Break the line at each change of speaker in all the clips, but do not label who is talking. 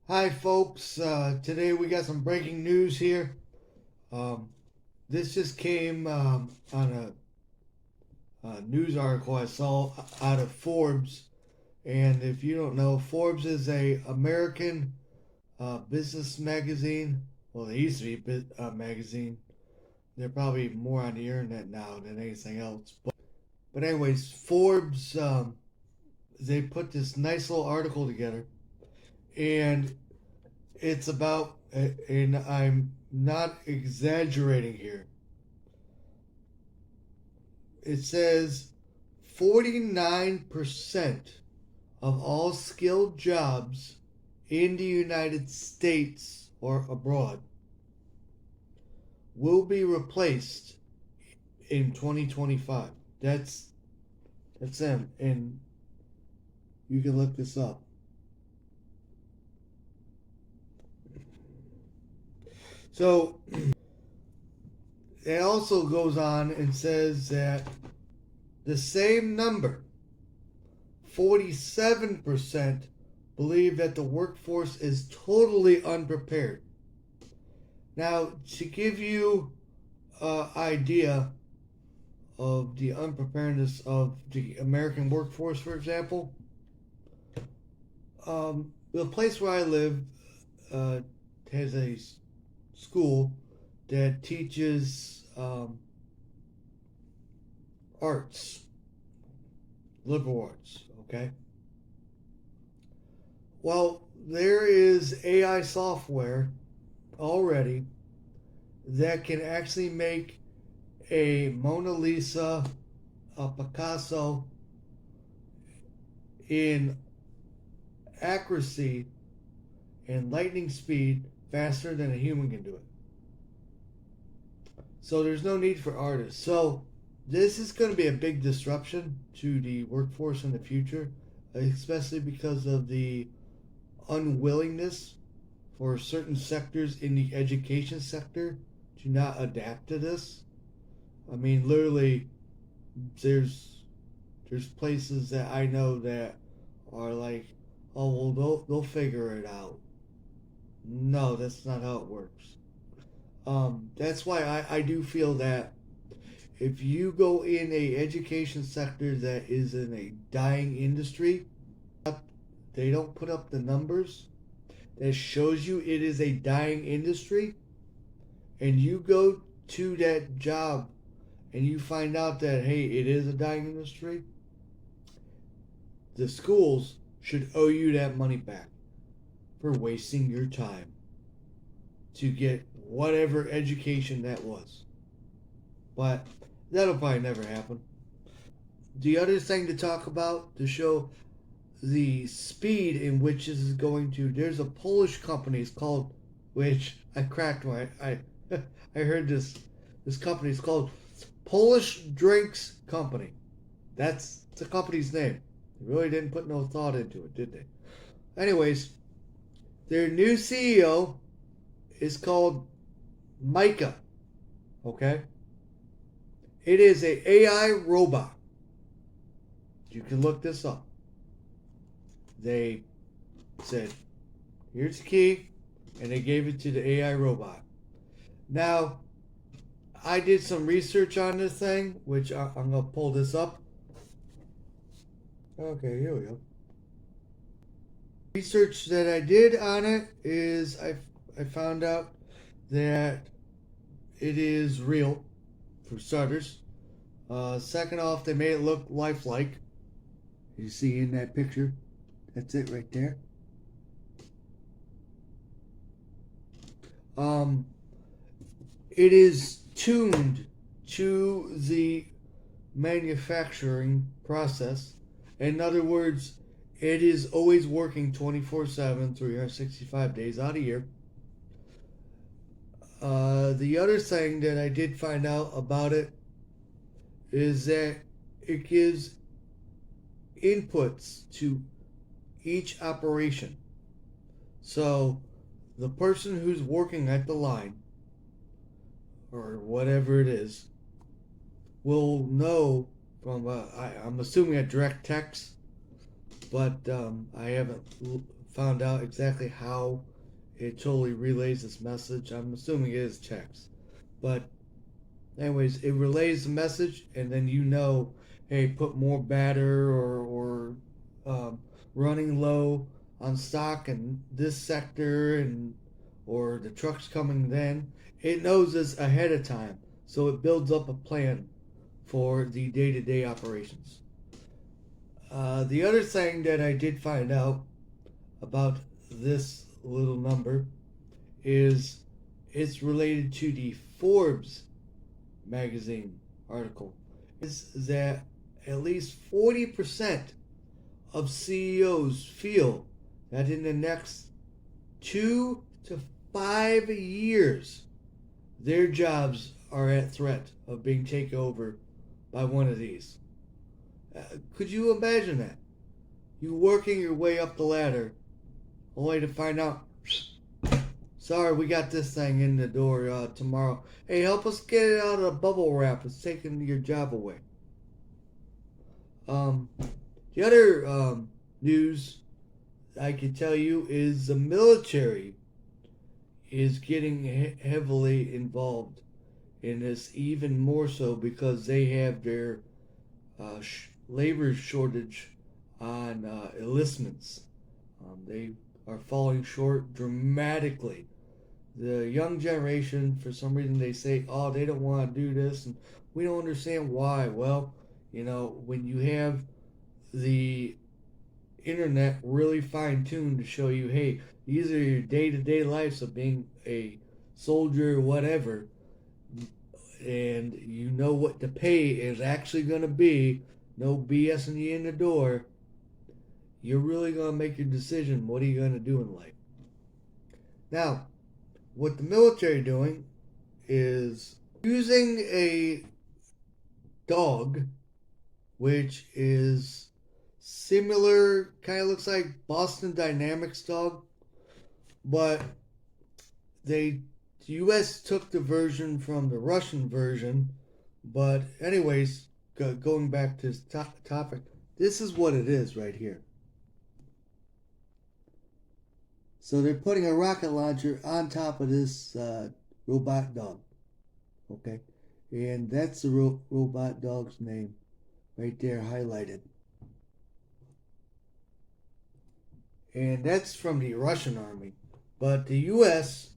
Hi, folks. Today we got some breaking news here. Um, this just came on a news article I saw out of Forbes. And if you don't know, Forbes is a American business magazine. Well, they used to be a magazine. They're probably more on the internet now than anything else. But anyways, Forbes they put this nice little article together, and it's about, and I'm not exaggerating here. It says 49% of all skilled jobs in the United States or abroad will be replaced in 2025. That's them, and you can look this up. So it also goes on and says that the same number, 47%, believe that the workforce is totally unprepared. Now, to give you an idea of the unpreparedness of the American workforce, for example, the place where I live has a school that teaches arts, liberal arts, okay? Well, there is AI software already that can actually make a Mona Lisa, a Picasso in accuracy and lightning speed faster than a human can do it. So there's no need for artists. So this is going to be a big disruption to the workforce in the future, especially because of the unwillingness for certain sectors in the education sector to not adapt to this. I mean, literally, there's places that I know that are like, oh well, they'll figure it out. No, that's not how it works. That's why I do feel that if you go in a education sector that is in a dying industry, they don't put up the numbers that shows you it is a dying industry, and you go to that job and you find out that hey, it is a dying industry, the schools should owe you that money back for wasting your time to get whatever education that was. But that'll probably never happen. The other thing to talk about to show the speed in which this is going to, there's a Polish company, it's called, which I cracked my I heard this company is called Polish Drinks Company. That's the company's name. They really didn't put no thought into it, did they? Anyways, their new CEO is called Micah. Okay? It is a AI robot. You can look this up. They said, here's the key, and they gave it to the AI robot. Now, I did some research on this thing, which I'm going to pull this up. Okay, here we go. Research that I did on it is I found out that it is real, for starters. Second off, they made it look lifelike. You see in that picture, that's it right there. It is tuned to the manufacturing process. In other words, it is always working 24/7, 365 days out of year. The other thing that I did find out about it is that it gives inputs to each operation. So the person who's working at the line or whatever it is will know from I'm assuming a direct text, but I haven't found out exactly how it totally relays this message. I'm assuming it is checks. But anyways, it relays the message, and then hey, put more batter or um, running low on stock in this sector, and or the truck's coming then. It knows this ahead of time, so it builds up a plan for the day-to-day operations. The other thing that I did find out about this little number is it's related to the Forbes magazine article. Is that at least 40% of CEOs feel that in the next 2 to 5 years, their jobs are at threat of being taken over by one of these. Could you imagine that? You working your way up the ladder, only to find out, sorry, we got this thing in the door tomorrow. Hey, help us get it out of the bubble wrap. It's taking your job away. The other news I can tell you is the military is getting heavily involved in this, even more so because they have their labor shortage on enlistments. They are falling short dramatically. The young generation, for some reason, they say, oh, they don't want to do this, and we don't understand why. Well, when you have the internet really fine-tuned to show you, hey, these are your day-to-day lives of being a soldier or whatever, and you know what the pay is actually going to be, no BSing you in the door, you're really going to make your decision. What are you going to do in life? Now, what the military doing is using a dog, which is similar, kind of looks like Boston Dynamics dog, but the U.S. took the version from the Russian version. But anyways, going back to this topic, this is what it is right here. So they're putting a rocket launcher on top of this robot dog. Okay? And that's the robot dog's name right there highlighted. And that's from the Russian army. But the U.S.,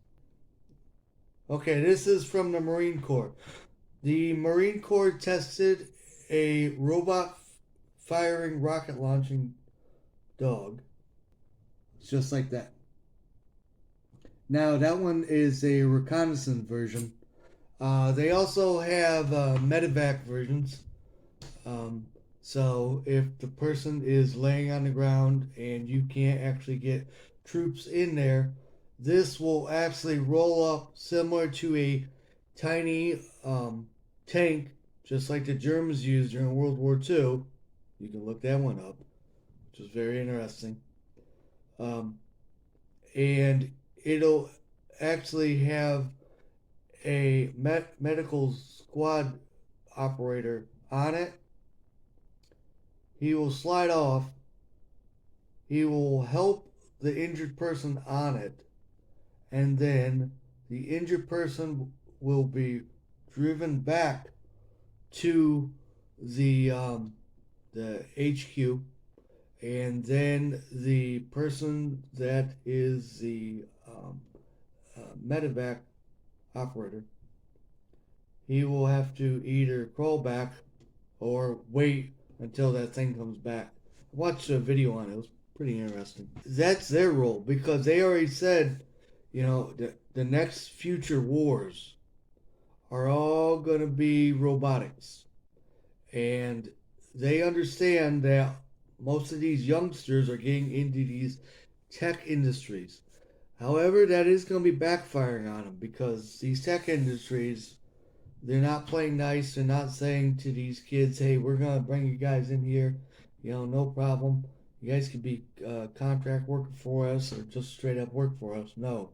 okay, this is from the Marine Corps. The Marine Corps tested a robot firing rocket launching dog. It's just like that. Now, that one is a reconnaissance version. They also have medevac versions. So if the person is laying on the ground and you can't actually get troops in there, this will actually roll up similar to a tiny tank, just like the Germans used during World War II. You can look that one up, which is very interesting. And it'll actually have a medical squad operator on it. He will slide off. He will help the injured person on it. And then the injured person will be driven back to the HQ. And then the person that is the medevac operator, he will have to either crawl back or wait until that thing comes back. I watched a video on it. It was pretty interesting. That's their role, because they already said, the next future wars are all going to be robotics. And they understand that most of these youngsters are getting into these tech industries. However, that is going to be backfiring on them, because these tech industries, they're not playing nice. They're not saying to these kids, hey, we're going to bring you guys in here. No problem. You guys could be contract working for us or just straight up work for us. No.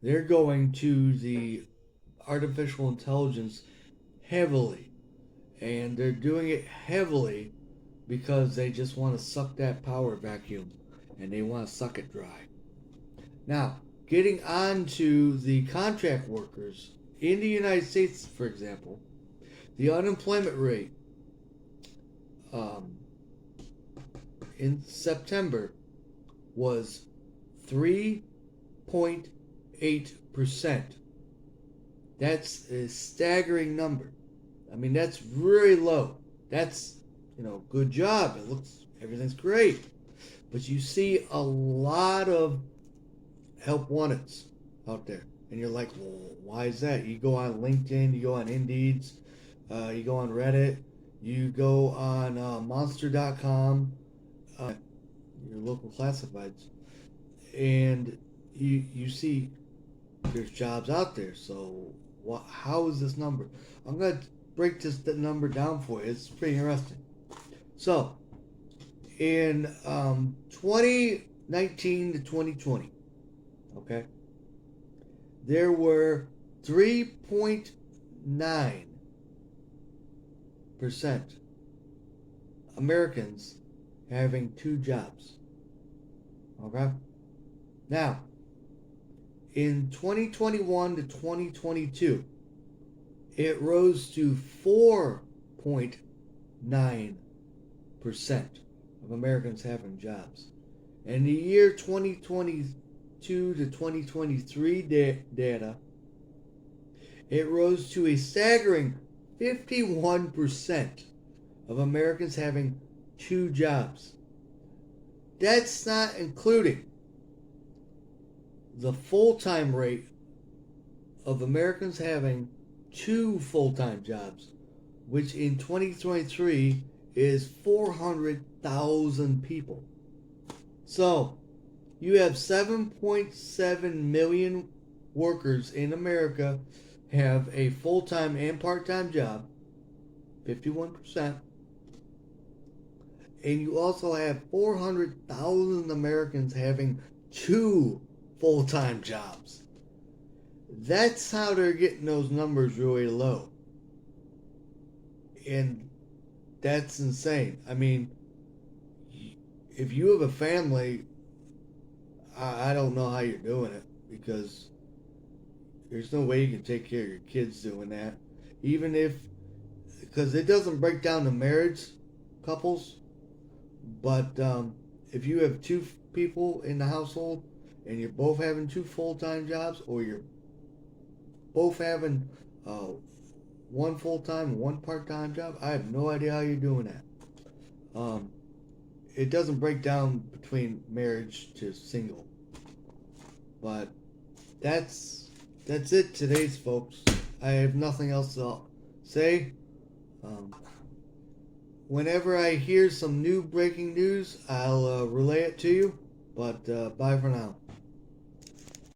They're going to the artificial intelligence heavily. And they're doing it heavily because they just want to suck that power vacuum. And they want to suck it dry. Now, getting on to the contract workers in the United States, for example, the unemployment rate um, in September was 3.8%. That's a staggering number. I mean, that's really low. That's, good job. Everything's great. But you see a lot of help wanteds out there. And you're like, well, why is that? You go on LinkedIn, you go on Indeeds, you go on Reddit, you go on Monster.com, your local classifieds, and you see there's jobs out there. So how is this number? I'm going to break this number down for you. It's pretty interesting. So in 2019 to 2020, okay, there were 3.9% Americans having two jobs. Okay? Now, in 2021 to 2022, it rose to 4.9% of Americans having jobs. And the year 2022 to 2023 data, it rose to a staggering 51% of Americans having two jobs. That's not including the full-time rate of Americans having two full-time jobs, which in 2023 is 400,000 people. So, you have 7.7 million workers in America have a full-time and part-time job, 51%. And you also have 400,000 Americans having two full-time jobs. That's how they're getting those numbers really low. And that's insane. I mean, if you have a family, I don't know how you're doing it, because there's no way you can take care of your kids doing that. Because it doesn't break down to marriage couples, but if you have two people in the household and you're both having two full-time jobs, or you're both having one full-time and one part-time job, I have no idea how you're doing that. It doesn't break down between marriage to single. But that's it today's, folks. I have nothing else to say. Whenever I hear some new breaking news, I'll relay it to you. But bye for now.